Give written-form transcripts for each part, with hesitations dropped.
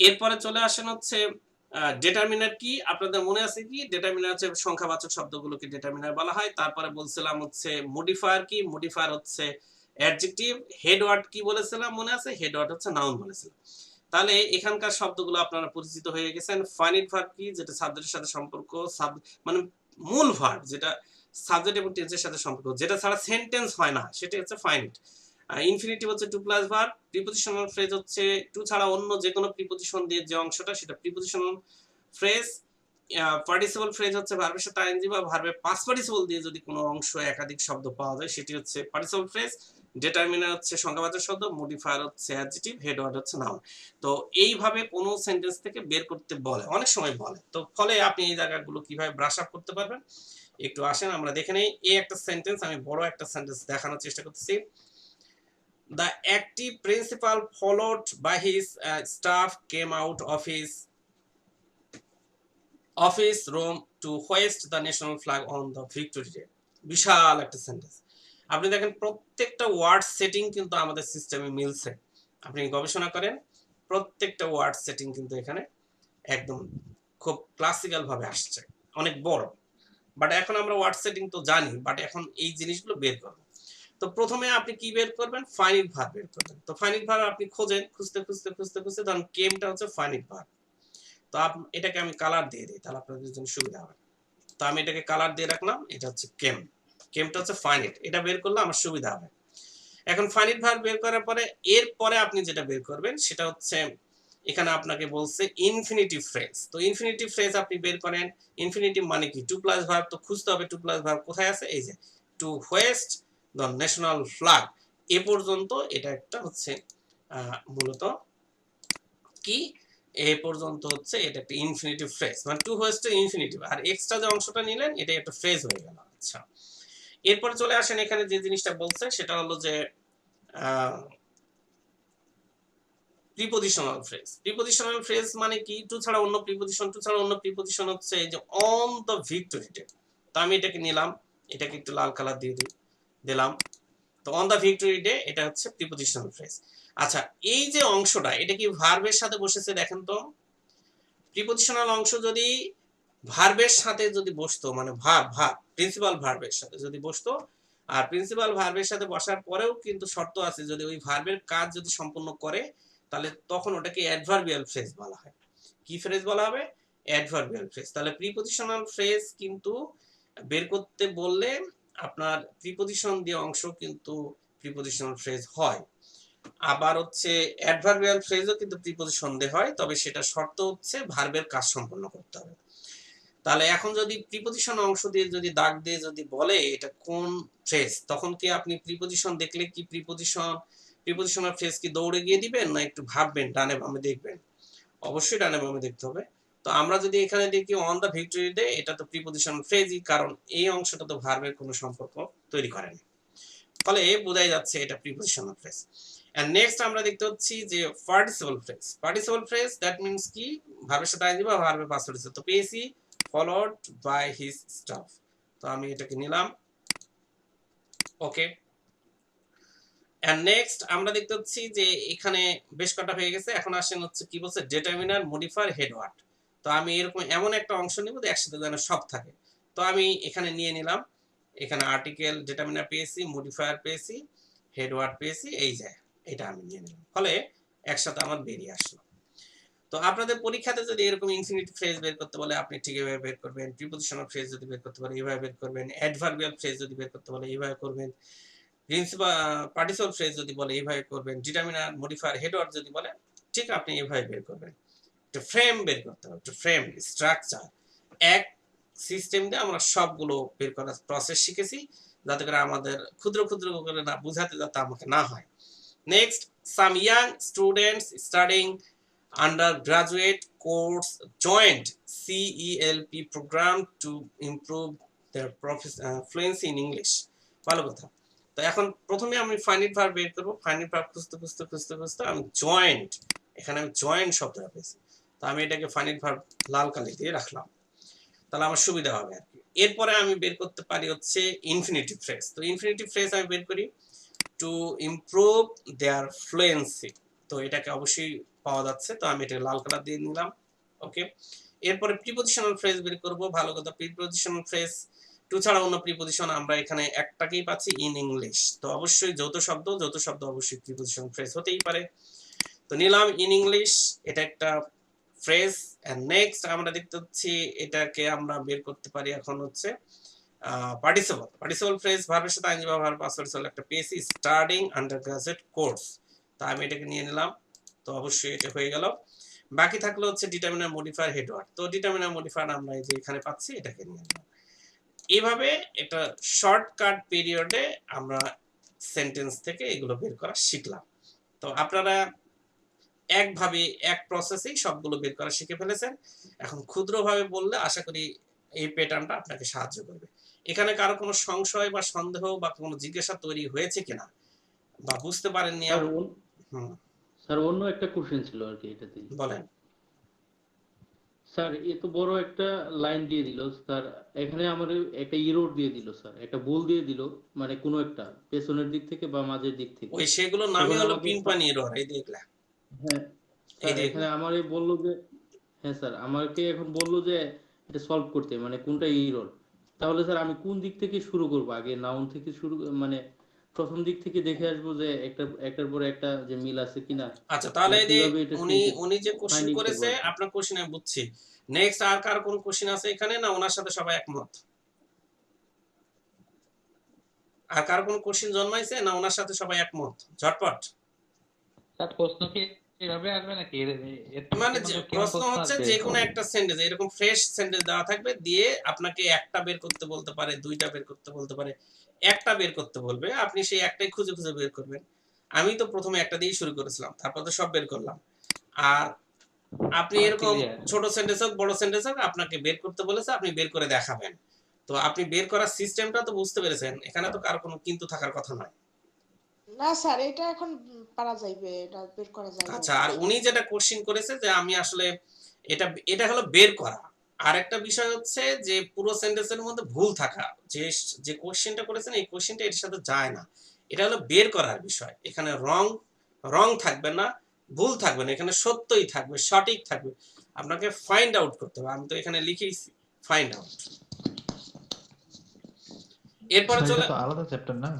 এরপরে চলে আসেন হচ্ছে ডিটারমিনার কি? আপনাদের মনে আছে কি? ডিটারমিনার হচ্ছে সংখ্যাবাচক শব্দগুলোকে ডিটারমিনার বলা হয়। তারপরে বলছিলাম হচ্ছে মডিফায়ার কি? মডিফায়ার হচ্ছে অ্যাডজেক্টিভ। হেড ওয়ার্ড কি বলেছিলাম মনে আছে? হেড ওয়ার্ড হচ্ছে নাউন বলেছিলাম। তাহলে এখানকার শব্দগুলো আপনারা পরিচিত হয়ে গেছেন। ফাইনাইট ভার্ব কি? যেটা সাবজেক্টের সাথে সম্পর্ক, মানে মূল ভার্ব যেটা সাবজেক্ট এবং টেন্সের সাথে সম্পর্ক, যেটা ছাড়া সেন্টেন্স হয় না, সেটা হচ্ছে ফাইনাইট। ইনফিনিটিভ হচ্ছে to plus verb. Prepositional phrase হচ্ছে টু ছাড়া অন্য যে কোনো প্রিপোজিশন দিয়ে যে অংশটা, সেটা প্রিপোজিশনাল ফ্রেজ। পার্টিসিপল ফ্রেজ হচ্ছে ভার্বের সাথে আইএনজি বা ভার্বের পাস্ট পার্টিসিপল দিয়ে যদি কোনো অংশ একাধিক শব্দ পাওয়া যায়, সেটি হচ্ছে পার্টিসিপল ফ্রেজ। ডিটারমিনার হচ্ছে সংখ্যাবাচক শব্দ, মডিফায়ার হচ্ছে অ্যাডজেক্টিভ, হেড ওয়ার্ড হচ্ছে নাউন। তো এইভাবে কোনো সেন্টেন্স থেকে বের করতে বলে, অনেক সময় বলে। তো ফলে আপনি এই জায়গাগুলো কিভাবে ব্রাশ আপ করতে পারবেন একটু আসেন আমরা দেখে নেই। এই একটা সেন্টেন্স, আমি বড় একটা সেন্টেন্স দেখানোর চেষ্টা করতেছি। The active principal followed by his staff came out of his office room to hoist the national flag on the victory day. বিশাল একটা সেন্টেন্স। আপনি দেখেন প্রত্যেকটা ওয়ার্ড সেটিং কিন্তু আমাদের সিস্টেমে মিলছে। আপনি গবেষণা করেন, প্রত্যেকটা ওয়ার্ড সেটিং কিন্তু এখানে একদম খুব ক্লাসিক্যাল ভাবে আসছে, অনেক বড়। বাট এখন আমরা ওয়ার্ড সেটিং তো জানি, বাট এখন এই জিনিসগুলো বের করব। তো প্রথমে আপনি কি বের করবেন? ফাইনাইট ভার্ব বের করবেন। তো ফাইনাইট ভার্ব আপনি খোঁজেন, খুঁজতে খুঁজতে খুঁজতে খুঁজতে ধরুন কেমটা হচ্ছে ফাইনাইট ভার্ব। তো এটাকে আমি কালার দিয়ে দিই, তাহলে আপনাদের জন্য সুবিধা হবে। তো আমি এটাকে কালার দিয়ে রাখলাম, এটা হচ্ছে কেম। কেমটা হচ্ছে ফাইনাইট, এটা বের করলে আমার সুবিধা হবে। এখন ফাইনাইট ভার্ব বের করার পরে এরপরে আপনি যেটা বের করবেন সেটা হচ্ছে, এখানে আপনাকে বলছে ইনফিনিটিভ ফ্রেজ। তো ইনফিনিটিভ ফ্রেজ আপনি বের করেন। ইনফিনিটিভ মানে কি? To plus verb. তো খুঁজতে হবে টু প্লাস ভার্ব কোথায় আছে, এই যে two hoist the national flag. এ পর্যন্ত এটা একটা হচ্ছে মূলত কি, এ পর্যন্ত হচ্ছে এটা একটা ইনফিনিটিভ ফ্রেজ, মানে টু হোয়েস্ট ইনফিনিটিভ, আর এক্সট্রা যে অংশটা নিলেন এটা একটা ফ্রেজ হয়ে গেল। আচ্ছা, এরপরে চলে আসেন, এখানে যে জিনিসটা বলছে সেটা হলো যে প্রিপোজিশনাল ফ্রেজ। প্রিপোজিশনাল ফ্রেজ মানে কি? টু ছাড়া অন্য প্রিপোজিশন, টু ছাড়া অন্য প্রিপোজিশন হচ্ছে এই যে অন দ্য ভিক্টরি ডে। তো আমি এটাকে নিলাম, এটাকে একটু লাল কালার দিয়ে দিলাম। তো অন দ্য ভিক্টরি ডে এটা হচ্ছে প্রিপোজিশনাল ফ্রেজ। আচ্ছা, এই যে অংশটা, এটা কি ভার্বের সাথে বসেছে? দেখেন তো, প্রিপোজিশনাল অংশ যদি ভার্বের সাথে যদি বসতো, মানে ভার্ব প্রিন্সিপাল ভার্বের সাথে যদি বসতো, আর প্রিন্সিপাল ভার্বের সাথে বসার পরেও কিন্তু শর্ত আছে, যদি ওই ভার্বের কাজ যদি সম্পূর্ণ করে, তাহলে তখন ওটাকে অ্যাডভার্বিয়াল ফ্রেজ বলা হয়। কি ফ্রেজ বলা হবে? Adverbial phrase. তাহলে প্রিপোজিশনাল ফ্রেজ কিন্তু বের করতে বললে আপনার প্রিপোজিশন দিয়ে অংশ কিন্তু প্রিপোজিশনাল ফ্রেজ হয়। আবার হচ্ছে অ্যাডভার্বিয়াল ফ্রেজও কিন্তু প্রিপোজিশন দিয়ে হয়, তবে সেটা শর্ত হচ্ছে ভার্বের কাজ সম্পন্ন করতে হবে। তাহলে এখন যদি প্রিপোজিশন অংশ দিয়ে যদি দাগ দিয়ে যদি বলে এটা কোন ফ্রেজ, তখন কি আপনি প্রিপোজিশন দেখলে কি প্রিপোজিশনাল ফ্রেজ কি দৌড়ে গিয়ে দিবেন, না একটু ভাববেন, ডানে বামে দেখবেন? অবশ্যই ডানে বামে দেখতে হবে। তো আমরা যদি এখানে দেখি অন দা ভিক্টরি ডে, এটা তো প্রিপোজিশন ফ্রেজই, কারণ এই অংশটা তো ভার্বের কোনো সম্পর্ক তৈরি করেনি, ফলে বোঝাই যাচ্ছে এটা প্রিপোজিশনাল ফ্রেজ। এন্ড নেক্সট আমরা দেখতে হচ্ছি যে participle phrase. Participle phrase that means কি? ভার্বের সাথে আইএনজি বা ভার্বের পাস্ট পার্টিসিপল। তো পেয়েছি ফলোড বাই হিজ স্টাফ। তো আমি এটাকে নিলাম, ওকে। এন্ড নেক্সট আমরা দেখতে হচ্ছি যে এখানে বেশ কটা হয়ে গেছে। এখন আসেন হচ্ছে কি বলছে, ডিটারমিনার, মডিফায়ার, হেড ওয়ার্ড। তো আমি এরকম এমন একটা অংশ নিব যে একসাথে যেন সব থাকে। তো আমি এখানে নিয়ে নিলাম, এখানে আর্টিকেল, ডিটারমিনার পেয়েছি, মডিফায়ার পেয়েছি, হেড ওয়ার্ড পেয়েছি, এই যে এটা আমি নিয়ে নিলাম, ফলে একসাথে আমার বেরিয়ে আসলো। তো আপনাদের পরীক্ষাতে যদি এরকম ইনফিনিটিভ ফ্রেজ বের করতে বলে, আপনি ঠিক এভাবে বের করবেন। প্রিপোজিশনাল ফ্রেজ যদি বের করতে বলে, এইভাবে বের করবেন। অ্যাডভার্বিয়াল ফ্রেজ যদি বের করতে বলে, এইভাবে করবেন। প্রিন্সিপাল পার্টিসিপল ফ্রেজ যদি বলে, এইভাবে করবেন। ডিটারমিনার, মডিফায়ার, হেড ওয়ার্ড যদি বলে, ঠিক আপনি এইভাবে বের করবেন। একটা ফ্রেম বের করতে হবে, একটা ফ্রেম স্ট্রাকচার। এক সিস্টেম দিয়ে আমরা সবগুলো বের করার প্রসেস শিখেছি, যাতে করে আমাদের ক্ষুদ্র ক্ষুদ্র করে না বুঝাতে যাতে আমাকে না হয়। Next, some young students studying undergraduate course joined CELP program to improve their fluency in English. ভালো কথা। তো এখন প্রথমে আমি ফাইনাইট ভার্ব বের করব। ফাইনাইট ভার্ব খুঁজতে খুঁজতে খুঁজতে খুঁজতে আমি জয়েন্ট, এখানে আমি জয়েন্ট শব্দটা পেয়েছি। তো আমি এটাকে ফাইনাইট ভার্ব লাল কালি দিয়ে রাখলাম, তাহলে আমার সুবিধা হবে আর কি। এরপরে আমি বের করতে পারি হচ্ছে ইনফিনিটিভ ফ্রেজ। তো ইনফিনিটিভ ফ্রেজ আমি বের করি টু ইমপ্রুভ দেয়ার ফ্লুয়েন্সি। তো এটাকে অবশ্যই পাওয়া যাচ্ছে। তো আমি এটা লাল কালার দিয়ে নিলাম। ওকে, এরপরে প্রিপজিশনাল ফ্রেজ বের করব। ভালো কথা, প্রিপজিশনাল ফ্রেজ টু ছাড়া অন্য প্রিপজিশন আমরা এখানে একটাকেই পাচ্ছি, ইন ইংলিশ। তো অবশ্যই যৌথ শব্দ অবশ্যই প্রিপজিশনাল ফ্রেজ হতেই পারে। তো নিলাম ইন ইংলিশ, এটা একটা ফ্রেজ। এন্ড নেক্সট আমরা দেখতে পাচ্ছি এটাকে আমরা বের করতে পারি এখন হচ্ছে পার্টিসিপল ফ্রেজ, ভার্বের সাথে আইনজি বা ভার্ব পাস্ট পার্টিসিপল একটা পেয়েছি, স্টাডিং আন্ডারগ্রাজুয়েট কোর্স। তো আমি এটাকে নিয়ে নিলাম। তো অবশ্যই এটা হয়ে গেল। বাকি থাকলো হচ্ছে ডিটারমিনার, মডিফায়ার, হেডওয়ার্ড। তো ডিটারমিনার, মডিফায়ার আমরা এই যে এখানে পাচ্ছি, এটাকে নিয়ে নিলাম। এইভাবে এটা শর্টকাট পিরিয়ডে আমরা সেন্টেন্স থেকে এগুলো বের করা শিখলাম। তো আপনারা একভাবে এক প্রসেসেই সবগুলো বের করা শিখে ফেলেছেন। এখন ক্ষুদ্রভাবে বললে আশা করি এই প্যাটার্নটা আপনাকে সাহায্য করবে। এখানে কারো কোনো সংশয় বা সন্দেহ বা কোনো জিজ্ঞাসা তৈরি হয়েছে কিনা বা বুঝতে পারেননি? স্যার অন্য একটা কোশ্চেন ছিল আর কি এটাতে। বলেন। স্যার এত বড় একটা লাইন দিয়ে দিল স্যার, এখানে আমার একটা ইরোর দিয়ে দিল স্যার, একটা ভুল দিয়ে দিল, মানে কোনো একটা পেছনের দিক থেকে বা মাঝের দিক থেকে। ওই সেগুলো নামই হলো পিন পানি এরর। এই দেখলা, হ্যাঁ স্যার, এখানে আমারে বললো যে, হ্যাঁ স্যার আমাকে এখন বললো যে এটা সলভ করতে, মানে কোনটা ইরর। তাহলে স্যার আমি কোন দিক থেকে শুরু করব? আগে নাউন থেকে শুরু, মানে প্রথম দিক থেকে দেখে আসবো যে একটার পরে একটা যে মিল আছে কিনা। আচ্ছা, তাহলে এই যে কিভাবে এটা উনি যে কোশ্চেন ফাইন্ডিং করবো করেছে আর কি। আপনার কোশ্চেন আমি বুঝছি। নেক্সট আর কার কোন কোশ্চেন আছে এখানে, না ওনার সাথে সবাই একমত? আর কার কোন কোশ্চেন জন্মাইছে, না ওনার সাথে সবাই একমত? ঝটপট। স্যার প্রশ্ন কি এভাবে আসবে নাকি? মানে প্রশ্ন হচ্ছে যে কোনো একটা সেন্টেন্স, এরকম ফ্রেশ সেন্টেন্স দেওয়া থাকবে, দিয়ে আপনাকে একটা বের করতে বলতে পারে, দুইটা বের করতে বলতে পারে, একটা বের করতে বলবে, আপনি সেই একটাই খুঁজে খুঁজে বের করবেন। আমি তো প্রথমে একটা দিয়েই শুরু করেছিলাম, তারপর তো সব বের করলাম। আর আপনি এরকম ছোট সেন্টেন্স হোক বড় সেন্টেন্স হোক, আপনাকে বের করতে বলেছে, আপনি বের করে দেখাবেন। তো আপনি বের করার সিস্টেমটা তো বুঝতে পেরেছেন, এখানে তো কার কোনো কিন্তু থাকার কথা নয়। না স্যার, এটা এখন পারা যাইবে, এটা বের করা যাইবে। আচ্ছা, আর উনি যেটা কোশ্চেন করেছে যে আমি আসলে এটা এটা হলো বের করা। আর একটা বিষয় হচ্ছে যে পুরো সেন্টেন্সের মধ্যে ভুল থাকা, যে যে কোশ্চেনটা করেছেন এই কোশ্চেনটা এর সাথে যায় না। এটা হলো বের করার বিষয়। এখানে রং থাকবে না, ভুল থাকবে না, এখানে সত্যই থাকবে, সঠিক থাকবে। আপনাকে ফাইন্ড আউট করতে হবে। আমি তো এখানে লিখেইছি ফাইন্ড আউট। এরপরে চলে আলাদা চ্যাপ্টার না?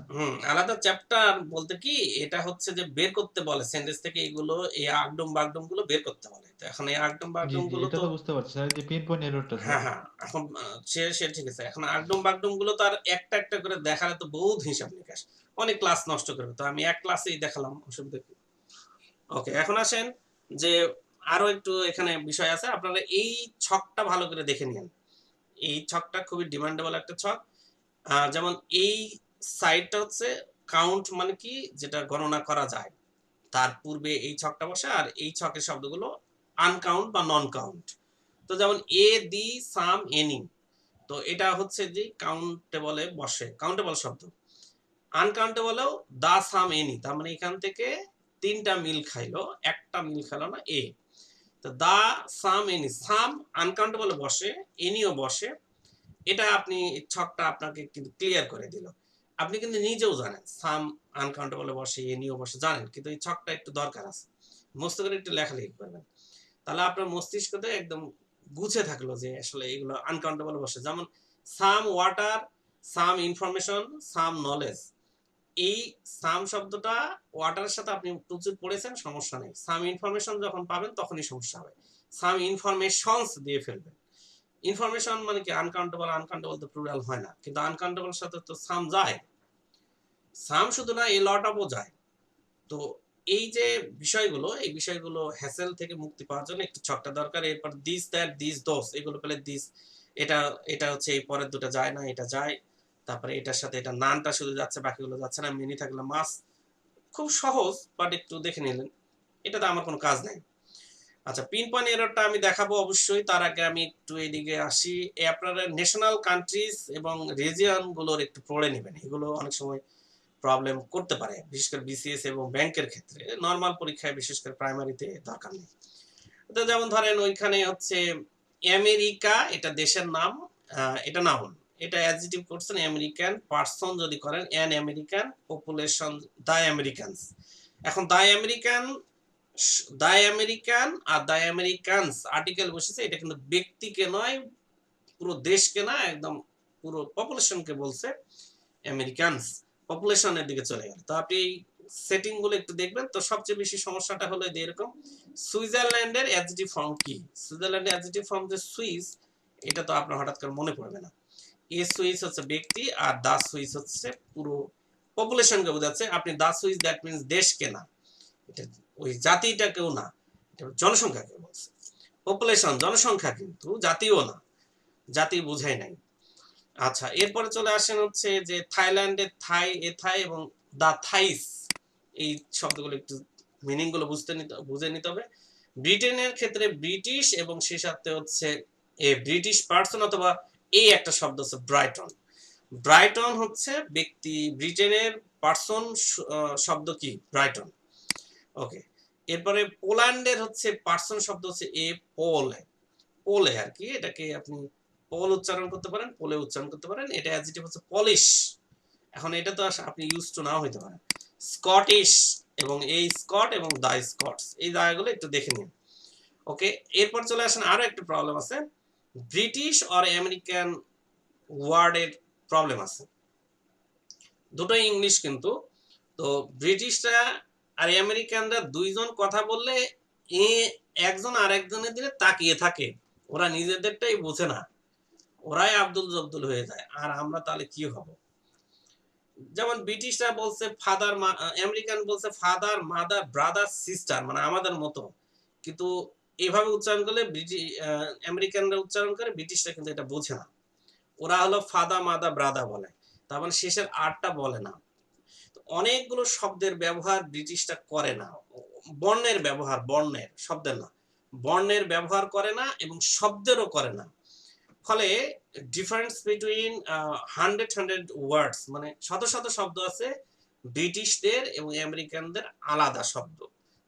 আলাদা চ্যাপ্টার বলতে কি, এটা হচ্ছে যে বের করতে বলে সেন্টেন্স থেকে এগুলো, এই আগডুম বাগডুম গুলো বের করতে বলে। তো এখন এই আগডুম বাগডুম গুলো এটা তো তো বুঝতে পারছি স্যার, যে পিন পয়েন্ট এররটা। হ্যাঁ এখন সে ঠিক আছে। এখন আগডুম বাগডুম গুলো তো আর একটা একটা করে দেখালে তো বহুত হিসাব নিকাশ, অনেক ক্লাস নষ্ট করবে। তো আমি এক ক্লাসেই দেখালাম, অসুবিধা কি? ওকে, এখন আসেন যে আরো একটু এখানে বিষয় আছে, আপনারা এই ছকটা ভালো করে দেখে নিন। এই ছকটা খুবই ডিমান্ডেবল একটা ছক। যেমন এই সাইডটা হচ্ছে কাউন্ট, মানে কি যেটা গণনা করা যায়, তার পূর্বে এই ছকটা বসে। আর এই ছকের শব্দগুলো আনকাউন্ট বা নন কাউন্ট। তো যেমন এ দি সাম এনি, তো এটা হচ্ছে যে কাউন্টেবলে বসে, কাউন্টেবল শব্দ। আনকাউন্টেবলেও দা সাম এনি, তার মানে এখান থেকে তিনটা মিল খাইলো, একটা মিল খাইলো না এ। তো দা সাম এনি, সাম আনকাউন্টেবলে বসে, এনিও বসে। এটা আপনি ছকটা আপনাকে কিন্তু ক্লিয়ার করে দিল। আপনি কিন্তু নিজেও জানেন সাম আনকাউন্টেবলে বসে, এনিও বসে, জানেন, কিন্তু এই ছকটা একটু দরকার আছে। মস্ত করে একটু লেখালেখি করবেন, তাহলে আপনার মস্তিষ্কতে একদম গুছে থাকলো যে আসলে এগুলো আনকাউন্টেবল বসে। যেমন সাম ওয়াটার, সাম ইনফরমেশন, সাম নলেজ। এই সাম শব্দটা ওয়াটারের সাথে আপনি প্রচুর পড়েছেন, সমস্যা নেই। সাম ইনফরমেশন যখন পাবেন তখনই সমস্যা হবে। সাম ইনফরমেশনস দিয়ে ফেলবেন। ইনফরমেশন মানে কি আনকাউন্টেবল, আনকাউন্টেবল তো প্লুরাল হয় না, কিন্তু আনকাউন্টেবল সাথে তো সাম যায়। সাম শুধু না, এ লট আপও যায়। তো এই যে বিষয়গুলো, এই বিষয়গুলো হ্যাসেল থেকে মুক্তি পাওয়ার জন্য একটু ছকটা দরকার। এরপর দিস দ্যাট দিস দোস, এগুলো পেলে দিস, এটা এটা হচ্ছে এই পরের দুটো যায় না, এটা যায়। তারপরে এটার সাথে এটা নানটা শুধু যাচ্ছে, বাকিগুলো যাচ্ছে না। মিনি থাকলে মাস, খুব সহজ, বাট একটু দেখে নিলেন, এটাতে আমার কোনো কাজ নাই। আচ্ছা, পিন পয়েন্ট এররটা আমি দেখাবো অবশ্যই, তার আগে আমি একটু এদিকে আসি। আপনারা ন্যাশনাল কান্ট্রিজ এবং রিজিয়ন গুলোর একটু পড়ে নেবেন, এগুলো অনেক সময় প্রবলেম করতে পারে, বিশেষ করে বিসিএস এবং ব্যাংকের ক্ষেত্রে। নর্মাল পরীক্ষায় বিশেষ করে প্রাইমারিতে দরকার নেই। তো যেমন ধরেন ওইখানে হচ্ছে আমেরিকা, এটা দেশের নাম, এটা নাউন, এটা অ্যাডজেক্টিভ করছেন আমেরিকান, পারসন যদি করেন an American, population the Americans. এখন দ্য আমেরিকান দ্য আমেরিকান আর দ্য আমেরিকানস আর্টিকেল বসেছে, এটা কিন্তু ব্যক্তিকে নয়, পুরো দেশকে না, একদম পুরো পপুলেশনকে বলছে আমেরিকানস, পপুলেশনের দিকে চলে গেল। তো আপনি এই সেটিং গুলো একটু দেখবেন। তো সবচেয়ে বেশি সমস্যাটা হলো যে এরকম সুইজারল্যান্ডের অ্যাডজেক্টিভ ফর্ম কি, সুইজারল্যান্ডের অ্যাডজেক্টিভ ফর্ম যে সুইস, এটা তো আপনার হঠাৎ করে মনে পড়বে না। এ সুইস হচ্ছে ব্যক্তি আর দা সুইস হচ্ছে পুরো পপুলেশনকে বোঝাচ্ছে। আপনি দা সুইস দ্যাট মিন্স দেশকে না, এটা ওই জাতিটাকেও না, এটা জনসংখ্যাকে বলছে। পপুলেশন জনসংখ্যা, কিন্তু জাতিও না, জাতি বোঝাই নাই। আচ্ছা, এরপরে চলে আসেন হচ্ছে যে থাইল্যান্ডের থাই, এ থাই এবং দা থাইস, এই শব্দগুলো একটু মিনিং গুলো বুঝে নিতে হবে। ব্রিটেনের ক্ষেত্রে ব্রিটিশ এবং সেই সাথে হচ্ছে এ ব্রিটিশ পার্সন, অথবা এই একটা শব্দ হচ্ছে ব্রাইটন। ব্রাইটন হচ্ছে ব্যক্তি, ব্রিটেনের পার্সন শব্দ কি ব্রাইটন। ওকে, এরপরে পোল্যান্ডের হচ্ছে পার্সন শব্দ হচ্ছে এ পোলে, পোলে আর কি, এটাকে আপনি পোল উচ্চারণ করতে পারেন, পোলে উচ্চারণ করতে পারেন। এটা অ্যাডজেক্টিভ হচ্ছে পলিশ। এখন এটা তো আপনি ইউজ টু নাও হইতে পারেন। স্কটিশ এবং এই স্কট এবং দা স্কটস, এই জায়গাগুলো একটু দেখে নিন। ওকে, এরপর চলে আসেন আরো একটা প্রবলেম আছে, ব্রিটিশ আর আমেরিকান ওয়ার্ডের প্রবলেম আছে। দুটোই ইংলিশ কিন্তু। তো ব্রিটিশরা আর আমেরিকানরা দুইজন কথা বললে এ একজন আরেকজনের দিকে তাকিয়ে থাকে, ওরা নিজেদেরটাই বোঝে না, ওরাই আব্দুল জব্দুল হয়ে যায়। আর আমরা তাহলে কি হব? যেমন ব্রিটিশরা বলছে ফাদার, আমেরিকান বলছে ফাদার, মাদার, ব্রাদার, সিস্টার, মানে আমাদের মতো, কিন্তু এভাবে উচ্চারণ করলে আমেরিকানরা উচ্চারণ করে, ব্রিটিশরা কিন্তু এটা বোঝে না। ওরা হলো ফাদা, মাদা, ব্রাদা বলে, তার মানে শেষের আরটা বলে না। অনেকগুলো শব্দের ব্যবহার ব্রিটিশরা করে না, বর্ণের ব্যবহার, বর্ণের, শব্দের না, বর্ণের ব্যবহার করে না এবং শব্দেরও করে না। ফলে ডিফারেন্স বিটুইন হান্ড্রেড ওয়ার্ডস, মানে শত শত শব্দ আছে ব্রিটিশদের এবং আমেরিকানদের আলাদা শব্দ,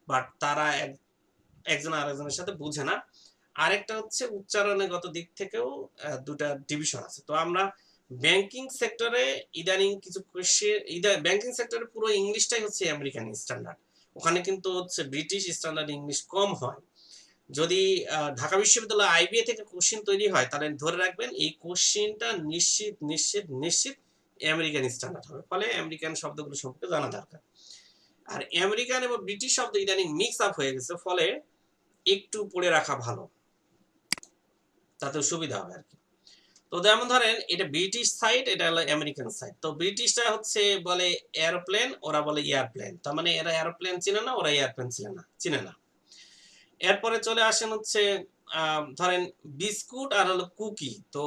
বাট তারা একজন আরেকজনের সাথে বুঝে না। আরেকটা হচ্ছে উচ্চারণগত দিক থেকেও দুটা ডিভিশন আছে। তো আমরা ব্যাংকিং সেক্টরে ইদানিং কিছু ব্যাংকিং সেক্টরে পুরো ইংলিশটাই হচ্ছে আমেরিকান স্ট্যান্ডার্ড, ওখানে কিন্তু হচ্ছে ব্রিটিশ স্ট্যান্ডার্ড ইংলিশ কম হয়। যদি ঢাকা বিশ্ববিদ্যালয় আইবিএ থেকে কোশ্চিন তৈরি হয়, তাহলে ধরে রাখবেন এই কোশ্চিনটা নিশ্চিত নিশ্চিত নিশ্চিত আমেরিকান স্ট্যান্ডার্ড হবে। ফলে আমেরিকান শব্দগুলো সম্পর্কে জানা দরকার। আর আমেরিকান এবং ব্রিটিশ শব্দ ইদানিং মিক্স আপ হয়ে গেছে, ফলে একটু পড়ে রাখা ভালো, তাতে সুবিধা হবে আর কি। তো যেমন ধরেন এটা ব্রিটিশ সাইড, এটা হলো আমেরিকান সাইড। তো ব্রিটিশরা হচ্ছে বলে এরোপ্লেন, ওরা বলে এয়ারপ্লেন, তার মানে এরা এরোপ্লেন চিনে না, ওরা এয়ারপ্লেন চিনে না। এরপরে চলে আসেন হচ্ছে ধরেন বিস্কুট আর হলো কুকি। তো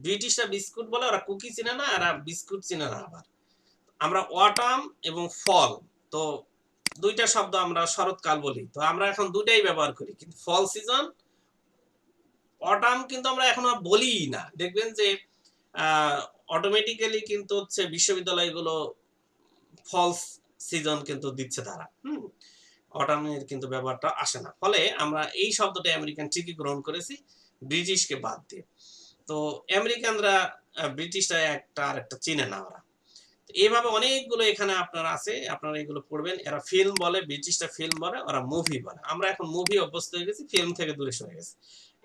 ব্রিটিশরা বিস্কুট বলে, ওরা কুকি চিনে না, আর বিস্কুট চিনে না। আবার আমরা অটাম এবং ফল, তো দুইটা শব্দ আমরা শরৎকাল বলি, তো আমরা এখন দুটাই ব্যবহার করি, কিন্তু ফল সিজন, অটাম কিন্তু আমরা এখন বলি না। দেখবেন যে অটোমেটিক্যালি কিন্তু হচ্ছে বিশ্ববিদ্যালয়গুলো ফলস সিজন কিন্তু দিচ্ছে তারা, অটামের কিন্তু ব্যবহারটা আসে না। ফলে আমরা এই শব্দটা আমেরিকান ঠিকই গ্রহণ করেছি, ব্রিটিশকে বাদ দিয়ে। তো আমেরিকানরা ব্রিটিশরা একটা আর একটা চিনে না ওরা। এইভাবে অনেকগুলো এখানে আপনার আছে, আপনারা এগুলো পড়বেন। এরা ফিল্ম বলে, ব্রিটিশরা ফিল্ম বলে, ওরা মুভি বলে। আমরা এখন মুভি অভ্যস্ত হয়ে গেছি, ফিল্ম থেকে দূরে সরে গেছি।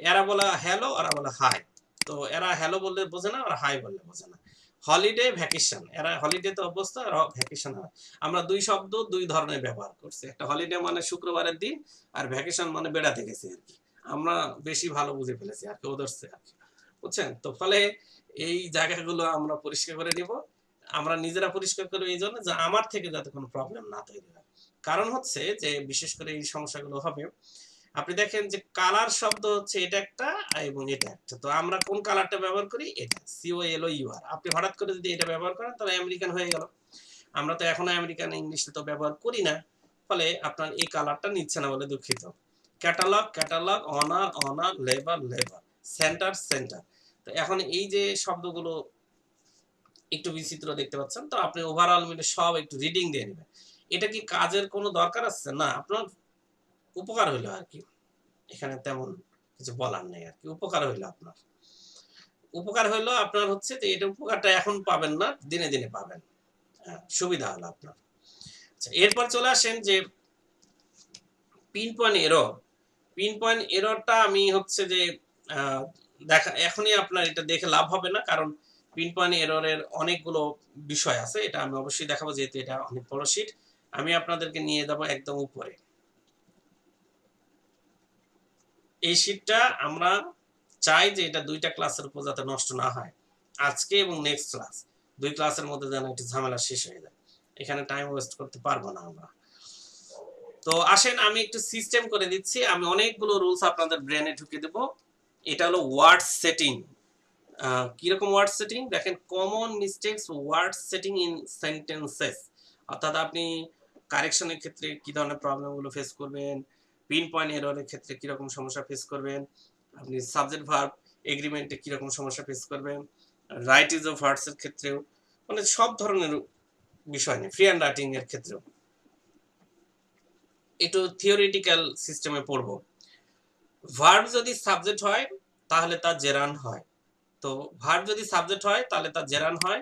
এরা বলা হ্যালো, ওরা বলে হাই। তো এরা হ্যালো বললে বোঝে না, ওরা হাই বললে বোঝে না। হলিডে, ভ্যাকেশন, এরা হলিডেতে অভ্যস্ত, আর ভ্যাকেশন হয়। আমরা দুই শব্দ দুই ধরনের ব্যবহার করছি, একটা হলিডে মানে শুক্রবারের দিন, আর ভ্যাকেশন মানে বেড়াতে গেছি আর কি। আমরা বেশি ভালো বুঝে ফেলেছি আর কি, ওদের আর কি, বুঝছেন? তো ফলে এই জায়গাগুলো আমরা পরিষ্কার করে নিব। আমরা নিজেরা পরিষ্কার করবো এই জন্য যে আমার থেকে যাতে কোনো প্রবলেম না তৈরি হয়। কারণ হচ্ছে যে বিশেষ করে এই সমস্যাগুলো হবে, আপনি দেখেন যে কালার শব্দ হচ্ছে এটা একটা এবং এটা একটা। তো আমরা কোন কালারটা ব্যবহার করি? এটা, COLOUR। আপনি হঠাৎ করে যদি এটা ব্যবহার করেন, তাহলে আমেরিকান হয়ে গেল। আমরা তো এখনো আমেরিকান ইংলিশে তো ব্যবহার করি না, ফলে আপনার এই কালারটা নিচ্ছে না বলে দুঃখিত। Catalogue, catalogue, honour, honour, labour, labour, centre, centre. তো এখন এই যে শব্দগুলো একটু বিচিত্র দেখতে পাচ্ছেন, তো আপনি ওভারঅল মিলে সব একটু রিডিং দিয়ে নেবেন। এটা কি কাজের কোনো দরকার আছে? না, আপনার উপকার হইলো আর কি, এখানে তেমন কিছু বলার নেই আর কি। উপকার হইলো আপনার, উপকার হইলো আপনার হচ্ছে যে এটা উপকারটা এখন পাবেন না, দিনে দিনে পাবেন। সুবিধা হলো আপনার। আচ্ছা, এরপর চলে আসেন যে পিন পয়েন্ট এররটা আমি হচ্ছে যে দেখা এখনই আপনার এটা দেখে লাভ হবে না, কারণ পিন পয়েন্ট এররের অনেকগুলো বিষয় আছে, এটা আমি অবশ্যই দেখাবো যেহেতু এটা অনেক বড় শীট। আমি আপনাদেরকে নিয়ে যাবো একদম উপরে। এই শীটটা আমরা চাই যে এটা 2টা ক্লাসের উপর যাতে নষ্ট না হয়, আজকে এবং নেক্সট ক্লাস 2 ক্লাসের মধ্যে যেন একটু ঝামেলা শেষ হয়ে যায়, এখানে টাইম ওয়েস্ট করতে পারবো না আমরা। তো আসেন আমি একটু সিস্টেম করে দিচ্ছি, আমি অনেকগুলো রুলস আপনাদের ব্রেনে ঢুকে দেব। এটা হলো ওয়ার্ড সেটিং। কিরকম ওয়ার্ড সেটিং দেখেন, common mistakes word setting in sentences, অর্থাৎ আপনি কারেকশনের ক্ষেত্রে কি ধরনের প্রবলেমগুলো ফেস করবেন, পিন পয়েন্ট এররের ক্ষেত্রে কিরকম সমস্যা ফেস করবেন, আপনি সাবজেক্ট ভার্ব এগ্রিমেন্টে কিরকম সমস্যা ফেস করবেন, রাইট ইজ অফ ভার্বস এর ক্ষেত্রেও, মানে সব ধরনের বিষয় নেই, ফ্রি হ্যান্ড রাইটিং এর ক্ষেত্রেও একটু থিওরিটিক্যাল সিস্টেমে পড়বো। ভার্ব যদি সাবজেক্ট হয় তাহলে তার জেরান হয়, তো ভার্ব যদি সাবজেক্ট হয় তাহলে তার জেরান হয়।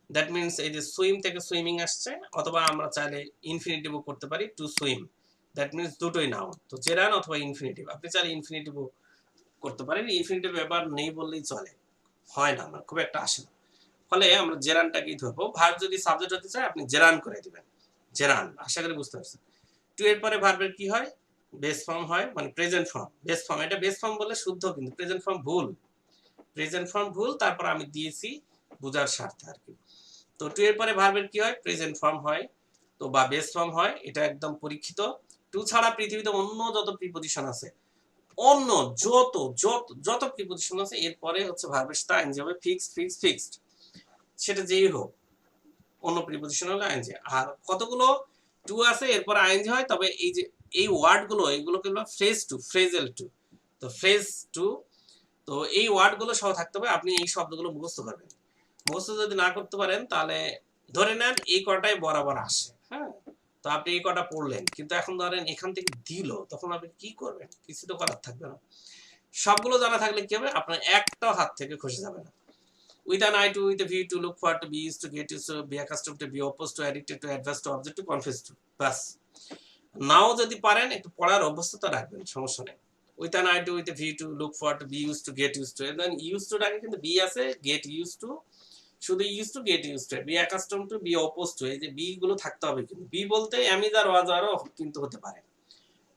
দ্যাট মিনস এই যে সুইম থেকে সুইমিং আসছে, অথবা আমরা চাইলে ইনফিনিটিভও করতে পারি, টু সুইম, দ্যাট মিনস দুটোই নাউন, তো জেরান অথবা ইনফিনিটিভ। আপনি চাইলে ইনফিনিটিভও করতে পারেন, ইনফিনিটিভ ব্যাপার নেই বললেই চলে, হয় না, আমার খুব একটা আসে না, ফলে আমরা জেরানটাকেই ধরবো। ভার্ব যদি সাবজেক্ট হতে চায় আপনি জেরান করে দিবেন, জেরান। আশা করি বুঝতে পারছেন। টু এর পরে ভার্বের কি হয়, বেস ফর্ম হয়, মানে প্রেজেন্ট ফর্ম। বেস ফর্ম, এটা বেস ফর্ম বলে শুদ্ধ, কিন্তু প্রেজেন্ট ফর্ম ভুল, প্রেজেন্ট ফর্ম ভুল, তারপর আমি দিয়েছি বোঝার স্বার্থে আর কি। তো টু এর পরে ভার্বের কি হয়, প্রেজেন্ট ফর্ম হয়, তো বা বেস ফর্ম হয়, এটা একদম পরীক্ষিত। টু ছাড়া পৃথিবীতে অন্য যত প্রিপজিশন আছে, অন্য যত যত যত প্রিপজিশন আছে, এরপরে হচ্ছে ভার্বের সাথে আইএনজি হবে, ফিক্সড, সেটা যেই হোক, অন্য প্রিপজিশন হলে আইএনজি। আর কতগুলো টু আছে এরপর আইএনজি হয়, তবে এই যে এই ওয়ার্ডগুলো, এগুলোকে বলা ফ্রেজ টু, ফ্রেজাল টু, তো ফ্রেজ টু, তো এই ওয়ার্ডগুলো সহ থাকতে হবে। আপনি এই শব্দগুলো মুখস্থ করবেন, মুখস্থ যদি না করতে পারেন তাহলে ধরে নেন এই কটাই বরাবর আসে, হ্যাঁ, তো আপনি এই কটা পড়লেন, কিন্তু এখন ধরেন এখান থেকে দিল, তখন আপনি কি করবেন, কিছু তো করার থাকবে না। সবগুলো জানা থাকলে কি হবে, আপনার একটাও হাত থেকে খসে যাবে না। With an eye to, with a view to, look for, to be used to, get used to, be accustomed to, be opposed to, addicted to, adverse to, object to, confess to, বাস। নাও যদি পারেন একটু পড়ার অভ্যস্ততা রাখবেন, সমস্যা নেই। With an eye to, with a view to, look for, to be used to, get used to, and then used to টাকে কিন্তু be আছে, get used to, শুধু used to, get used to, be accustomed to, be opposed to, এই যে be গুলো থাকতে হবে, কিন্তু be বলতে অ্যামিজ আর ওয়াজ আরও কিন্তু হতে পারে,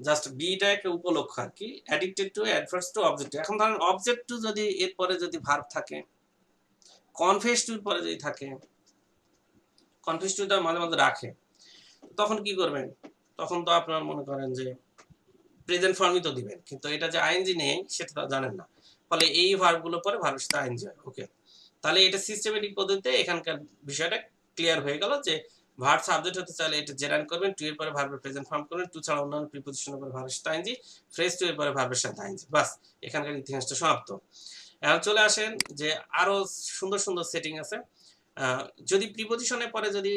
জাস্ট বিটা একটা উপলক্ষ আর কি। Addicted to, adverse to, object to. এখন ধরেন অবজেক্ট টু যদি এরপরে যদি ভার্ব থাকে, কনফেস টুর পরে যদি থাকে, কনফেস টুটা মাঝে মাঝে রাখে, তখন কি করবেন, তখন তো আপনার মনে করেন যে প্রেজেন্ট ফর্মই তো দিবেন, কিন্তু এটা যে আইএনজি নেই সেটা তো জানেন না, ফলে এই ভার্বগুলো পরে ভার্বের সাথে আইএনজি হয়। ওকে, তাহলে এটা সিস্টেমেটিক পদ্ধতিতে এখানকার বিষয়টা ক্লিয়ার হয়ে গেল যে ভার্ব সাবজেক্ট হতে চাইলে এটা জেরান করবেন, টু এর পরে ভার্বের প্রেজেন্ট ফর্ম করবেন, টু ছাড়া অন্যান্য প্রিপজিশনের পরে ভার্বের সাথে আইএনজি, ফ্রেজ টু এর পরে ভার্বের সাথে আইএনজি, বাস, এখানকার ইতিহাসটা সমাপ্ত। এখন চলে আসেন যে আরো সুন্দর সুন্দর সেটিং আছে। যদি প্রিপজিশনের পরে যদি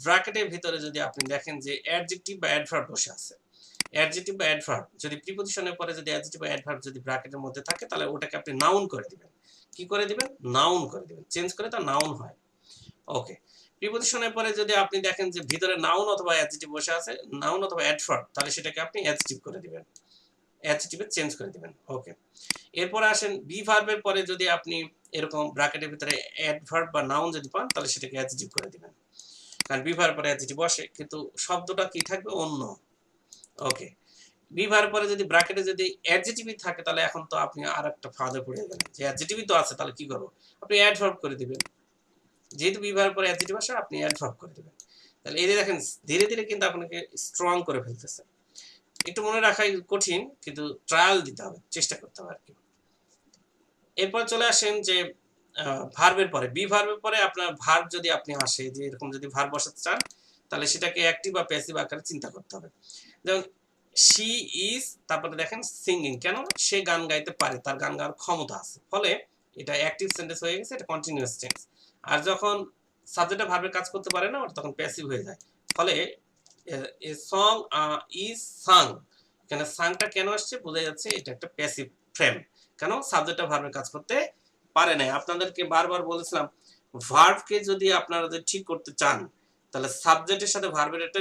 ব্র্যাকেটের ভিতরে যদি আপনি দেখেন যে অ্যাডজেক্টিভ বা অ্যাডভার্ব বসে আছে, অ্যাডজেক্টিভ বা অ্যাডভার্ব যদি প্রিপজিশনের পরে যদি অ্যাডজেক্টিভ বা অ্যাডভার্ব যদি ব্র্যাকেটের মধ্যে থাকে, তাহলে ওটাকে আপনি নাউন করে দিবেন। কি করে দিবেন, নাউন করে দিবেন, চেঞ্জ করে তা নাউন হয়। ওকে, প্রিপজিশনের পরে যদি আপনি দেখেন যে ভিতরে নাউন অথবা অ্যাডজেক্টিভ বসে আছে, নাউন অথবা অ্যাডভার্ব, তাহলে সেটাকে আপনি অ্যাডজেক্টিভ করে দিবেন, অ্যাডজেক্টিভে চেঞ্জ করে দিবেন। ওকে, এরপরে আসেন বি ভার্বের পরে যদি আপনি এরকম ব্র্যাকেটের ভিতরে অ্যাডভার্ব বা নাউন যদি পান, তাহলে সেটাকে অ্যাডজেক্টিভ করে দিবেন, কারণ বি ভার্বের পরে অ্যাডজেক্টিভ বসে, কিন্তু শব্দটা কি থাকবে, অন্য। ওকে, বি ভার্বের পরে যদি ব্র্যাকেটে যদি অ্যাডজেক্টিভই থাকে, তাহলে এখন তো আপনি আরেকটা ফাঁদে পড়ে গেলেন, যে অ্যাডজেক্টিভই তো আছে, তাহলে কি করব, আপনি অ্যাডভার্ব করে দিবেন, যেহেতু বি ভার্বের পরে অ্যাডজেক্টিভ আসে আপনি অ্যাডভার্ব করে দিবেন। তাহলে এই যে দেখেন ধীরে ধীরে কিন্তু আপনাকে স্ট্রং করে ফেলতেছে। একটু মনে রাখাই কঠিন, কিন্তু ট্রায়াল দিতে হবে, চেষ্টা করতে হবে আর কি। এরপর চলে আসেন যে ভার্বের পরে, বি ভার্বের পরে আপনার ভার্ব যদি আপনি আসে, যে এরকম যদি ভার্ব বসাতে চান, তাহলে সেটাকে অ্যাক্টিভ বা প্যাসিভ আকারে চিন্তা করতে হবে। যেমন শি ইজ, তারপরে দেখেন সিঙ্গিং, কেন, সে গান গাইতে পারে, তার গান গাওয়ার ক্ষমতা আছে, ফলে এটা অ্যাক্টিভ সেন্টেন্স হয়ে গেছে, এটা কন্টিনিউয়াস টেন্স। আর যখন সাবজেক্টটা ভার্বের কাজ করতে পারে না, তখন প্যাসিভ হয়ে যায়, ফলে এ সং ইজ সাং, এখানে সাংটা কেন আসছে, বোঝা যাচ্ছে এটা একটা প্যাসিভ ফ্রেম, কেন, সাবজেক্টটা ভার্বের কাজ করতে পারে না। আপনাদেরকে বারবার বলেছিলাম, ভার্বকে যদি আপনারা ঠিক করতে চান, তাহলে সাবজেক্টের সাথে ভার্বের একটা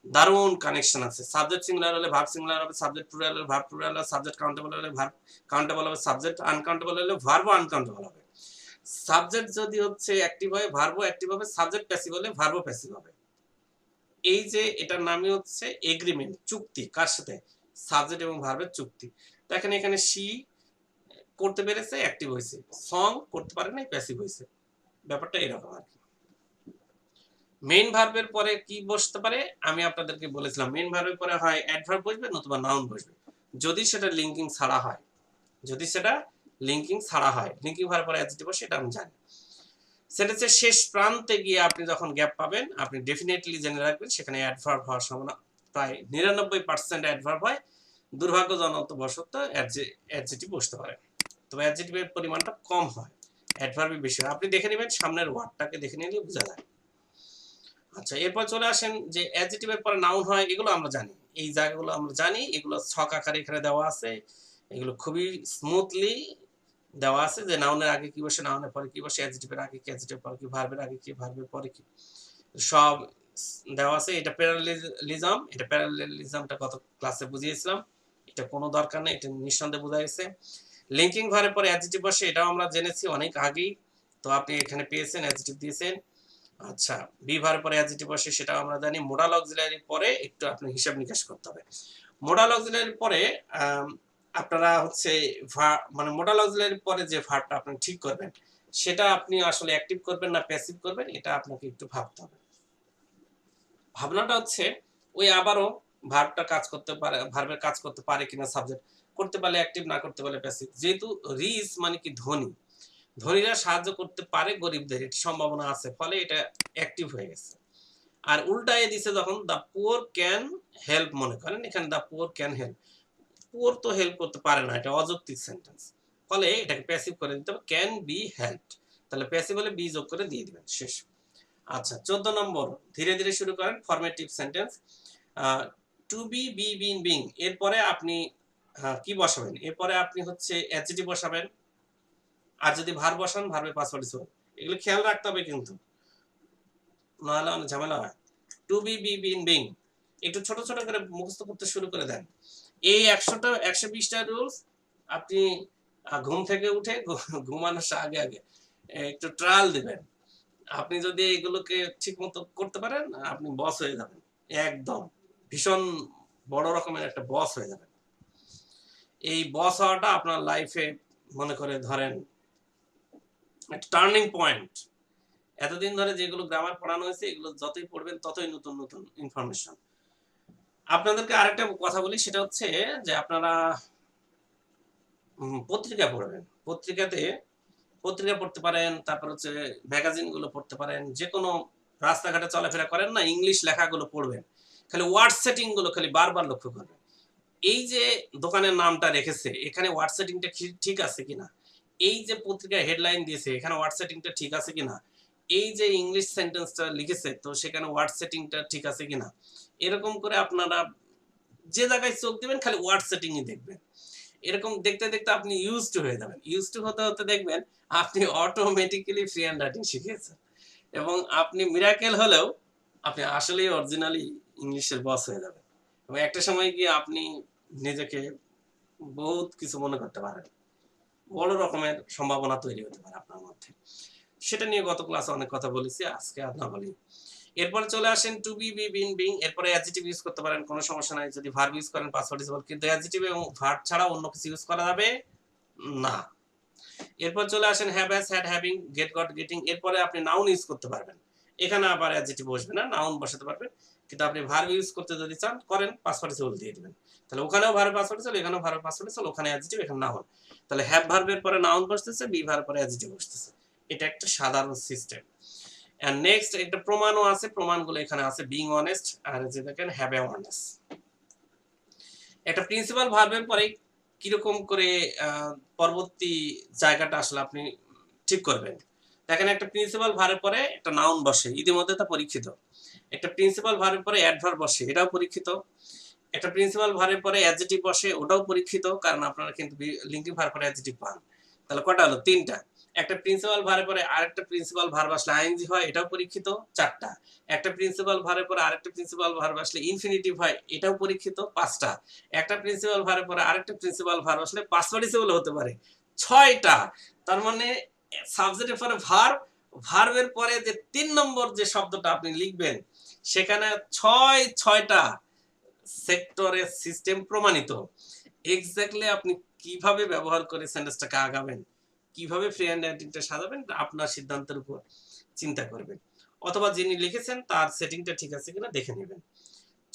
দারুণ কানেকশন আছে। সাবজেক্ট সিঙ্গুলার হলে ভার্ব সিঙ্গুলার হবে, সাবজেক্ট প্লুরাল হলে ভার্ব প্লুরাল হবে, সাবজেক্ট কাউন্টেবল হলে ভার্ব কাউন্টেবল হবে, সাবজেক্ট আনকাউন্টেবল হলে ভার্ব আনকাউন্টেবল হবে। সাবজেক্ট যদি হচ্ছে অ্যাক্টিভ হয় ভার্বও অ্যাক্টিভ হবে, সাবজেক্ট প্যাসিভ হলে ভার্বও প্যাসিভ হবে। এই যে এটার নামই হচ্ছে এগ্রিমেন্ট, চুক্তি। কার সাথে? সাবজেক্ট এবং ভার্বের চুক্তি। দেখেন এখানে সি করতে পেরেছে, অ্যাক্টিভ হয়েছে, সং করতে পারে নাই, প্যাসিভ হয়েছে। ব্যাপারটা এরকম আর কি। মেইন ভার্বের পরে কি বসতে পারে আমি আপনাদেরকে বলেছিলাম, মেইন ভার্বের পরে হয় অ্যাডভার্ব বসবে নতুবা নাউন বসবে, যদি সেটা লিঙ্কিং ছাড়া হয়। যদি সেটা লিঙ্কিং ছাড়া হয়, লিঙ্কিং ভার্বের পরে অ্যাডজেক্টিভ বসে, এটা আমি জানি। সেন্টেন্সের শেষ প্রান্তে গিয়ে আপনি যখন গ্যাপ পাবেন, আপনি ডেফিনেটলি জেনে রাখবেন সেখানে অ্যাডভার্ব হওয়ার সম্ভাবনা প্রায় 99% অ্যাডভার্ব হয়। দুর্ভাগ্যজনকবশত অ্যাডজেক্টিভ বসতে পারে, তবে অ্যাডজেক্টিভের পরিমাণটা কম হয়, অ্যাডভার্বই বেশি হয়। আপনি দেখে নেবেন, সামনের ওয়ার্ডটাকে দেখে নিলে বোঝা যায়। আচ্ছা, এরপর চলে আসেন যে অ্যাডজেক্টিভের পরে নাউন হয়, এগুলো আমরা জানি, এই জায়গাগুলো আমরা জানি, এগুলো ছক আকারে এখানে দেওয়া আছে, এগুলো খুবই স্মুথলি দেওয়া আছে যে নাউনের আগে কি বসে, নাউনের পরে কি বসে, অ্যাডজেক্টিভের আগে কি, অ্যাডজেক্টিভের পরে কি, ভার্বের আগে কি, ভার্বের পরে কি, সব দেওয়া আছে। এটা প্যারালেলিজম, এটা প্যারালেলিজমটা গত ক্লাসে বুঝিয়েছিলাম, এটা কোনো দরকার নেই, এটা নিঃসন্দেহে বোঝা গেছে। লিঙ্কিং ভার্বের পরে অ্যাডজেক্টিভ বসে, এটাও আমরা জেনেছি অনেক আগেই, তো আপনি এখানে পেয়েছেন, অ্যাডজেক্টিভ দিয়েছেন। আচ্ছা, বি ভার্বের পরে অ্যাডজেক্টিভ বসে, সেটাও আমরা জানি। মোডাল অক্সিলারির পরে একটু আপনি হিসাব নিকাশ করতে হবে। মোডাল অক্সিলারির পরে আপনারা হচ্ছে মানে মোডাল অক্সিলারির পরে যে ভার্বটা আপনি ঠিক করবেন, সেটা আপনি আসলে অ্যাক্টিভ করবেন না প্যাসিভ করবেন, এটা আপনাকে একটু ভাবতে হবে। ভাবনাটা হচ্ছে ওই আবারও ভার্বটা কাজ করতে পারে, ভার্বের কাজ করতে পারে কিনা, সাবজেক্ট করতে পারলে অ্যাক্টিভ, না করতে পারলে প্যাসিভ। যেহেতু রিচ মানে কি ধনী, ধনীরা সাহায্য করতে পারে গরিবদের, এটি সম্ভাবনা আছে, ফলে এটা অ্যাক্টিভ হয়ে গেছে। আর উল্টায় দিছে যখন দ্য পুয়ার ক্যান হেল্প, মনে করেন এখানে the poor can help, poor তো হেল্প করতে পারে না, এটা অযৌক্তিক সেন্টেন্স, ফলে এটাকে প্যাসিভ করে দিতে হবে, ক্যান বি হেল্পড। তাহলে প্যাসিভ হলে বি যোগ করে দিয়ে দিবেন, শেষ। আচ্ছা, 14 নম্বর, ধীরে ধীরে শুরু করেন, formative sentence. To be, be, been, being, এরপরে আপনি কি বসাবেন? এরপরে আপনি হচ্ছে অ্যাডজেক্টিভ বসাবেন, আর যদি ভার্ব বসান ভার্বের পাস্ট পার্টিসিপল। এগুলো খেয়াল রাখতে হবে কিন্তু, নাহলে অনেক ঝামেলা হয়। Two be, be, been, being, একটু ছোট ছোট করে মুখস্থ করতে শুরু করে দেন। এই 120টা রুলস আপনি ঘুম থেকে উঠে ঘুমানোর আগে আগে একটু ট্রায়াল দিবেন। আপনি যদি এগুলোকে ঠিক মতো করতে পারেন, আপনি বস হয়ে যাবেন, একদম ভীষণ বড় রকমের একটা বস হয়ে যাবেন। এই বস হওয়াটা আপনার লাইফে মনে করে ধরেন একটা টার্নিং পয়েন্ট। এতদিন ধরে যেগুলো গ্রামার পড়ানো হয়েছে, এগুলো যতই পড়বেন ততই নতুন নতুন ইনফরমেশন। আপনাদেরকে আরেকটা কথা বলি, সেটা হচ্ছে যে আপনারা পত্রিকা পড়বেন। পত্রিকা পড়তে পারেন, তারপর হচ্ছে ম্যাগাজিন গুলো পড়তে পারেন, যে কোনো রাস্তাঘাটে চলাফেরা করেন না, ইংলিশ লেখাগুলো পড়বেন, খালি ওয়ার্ড সেটিং গুলো খালি বারবার লক্ষ্য করবেন। এই যে দোকানের নামটা রেখেছে, এখানে ওয়ার্ড সেটিংটা ঠিক আছে কিনা, এই যে পত্রিকায় হেডলাইন দিয়েছে, এখানে ওয়ার্ড সেটিংটা ঠিক আছে কিনা, এই যে ইংলিশ সেন্টেন্সটা লিখেছে, তো সেখানে ওয়ার্ড সেটিংটা ঠিক আছে কিনা, এরকম করে আপনারা যে জায়গায় চোখ দিবেন খালি ওয়ার্ড সেটিংই দেখবেন। এরকম দেখতে দেখতে আপনি ইউজড হয়ে যাবেন, ইউজড হতে হতে দেখবেন আপনি অটোমেটিক্যালি ফ্রি হ্যান্ড রাইটিং শিখেছেন, এবং আপনি মিরাকেল হলেও আপনি আসলেই অরিজিনালি ইংলিশের বস হয়ে যাবেন, এবং একটা সময় গিয়ে আপনি নিজেকে বহুত কিছু মনে করতে পারেন, বড় রকমের সম্ভাবনা তৈরি হতে পারে আপনার মধ্যে। সেটা নিয়ে গত ক্লাসে অনেক কথা বলেছি, আজকে আর না বলি। এরপরে চলে আসেন two be, be, been, being, এরপরে অ্যাডজেক্টিভ ইউজ করতে পারেন, কোনো সমস্যা নাই যদি ভার্ব ইউজ করেন পাস্ট পার্টিসিপল, কিন্তু অ্যাডজেক্টিভ এবং ভার্ব ছাড়া অন্য কিছু ইউজ করা যাবে না। এরপর চলে আসেন have, has, had, having, get, got, getting, এরপরে আপনি নাউন ইউজ করতে পারবেন, এখানে আবার অ্যাডজেক্টিভ বসবে না, নাউন বসাতে পারবেন, কিন্তু আপনি ভার্ব ইউজ করতে যদি চান করেন, পাস্ট পার্টিসিপল দিয়ে দিবেন, তাহলে ওখানেও ভার্ব পাস্ট পার্টিসিপল, এখানেও ভার্ব পাস্ট পার্টিসিপল, ওখানে অ্যাডজেক্টিভ, এখানে নাউন, তাহলে হ্যাভ ভার্বের পরে নাউন বসতেছে, বি ভার্বের পরে অ্যাডজেক্টিভ বসতেছে, এটা একটা সাধারণ সিস্টেম। এন্ড নেক্সট একটা প্রমাণও আছে, প্রমাণগুলো এখানে আছে, বিং অনেস্ট, আর যে দেখেন হ্যাভ অ্যাওয়ারনেস। একটা প্রিন্সিপাল ভার্বের পরে কিরকম করে পরবর্তী জায়গাটা আসলে আপনি ঠিক করবেন। দেখেন একটা প্রিন্সিপাল ভার্বের পরে একটা নাউন বসে, ইতিমধ্যে তা পরীক্ষিত। একটা প্রিন্সিপাল ভার্বের পরে অ্যাডভার্ব বসে, এটাও পরীক্ষিত। একটা প্রিন্সিপাল ভার্বের পরে অ্যাডজেক্টিভ বসে, ওটাও পরীক্ষিত, কারণ আপনারা কিন্তু লিঙ্কিং ভার্ব পরে অ্যাডজেক্টিভ পান। তাহলে কটা হলো? 3টা। একটা প্রিন্সিপাল ভার্বের পরে আরেকটা প্রিন্সিপাল ভার্ব আসলে আইএনজি হয়, এটাও পরীক্ষিত 4টা। একটা প্রিন্সিপাল ভার্বের পরে আরেকটা প্রিন্সিপাল ভার্ব আসলে ইনফিনিটিভ হয়, এটাও পরীক্ষিত 5টা। একটা প্রিন্সিপাল ভার্বের পরে আরেকটা প্রিন্সিপাল ভার্ব আসলে পাস্ট পার্টিসিপল হতে পারে 6টা। তার মানে সাবজেক্টের পরে ভার্ব, ভার্বের পরে যে 3 নম্বর যে শব্দটা আপনি লিখবেন সেখানে 6টা সেক্টরের সিস্টেম প্রমাণিত। এক্স্যাক্টলি আপনি কিভাবে ব্যবহার করে সেন্টেন্সটাকে আগাবেন, কিভাবে ফ্রি হ্যান্ড রাইটিংটা সাজাবেন, আপনার সিদ্ধান্তের উপর চিন্তা করবেন, অথবা যিনি লিখেছেন তার সেটিংটা ঠিক আছে কিনা দেখে নেবেন।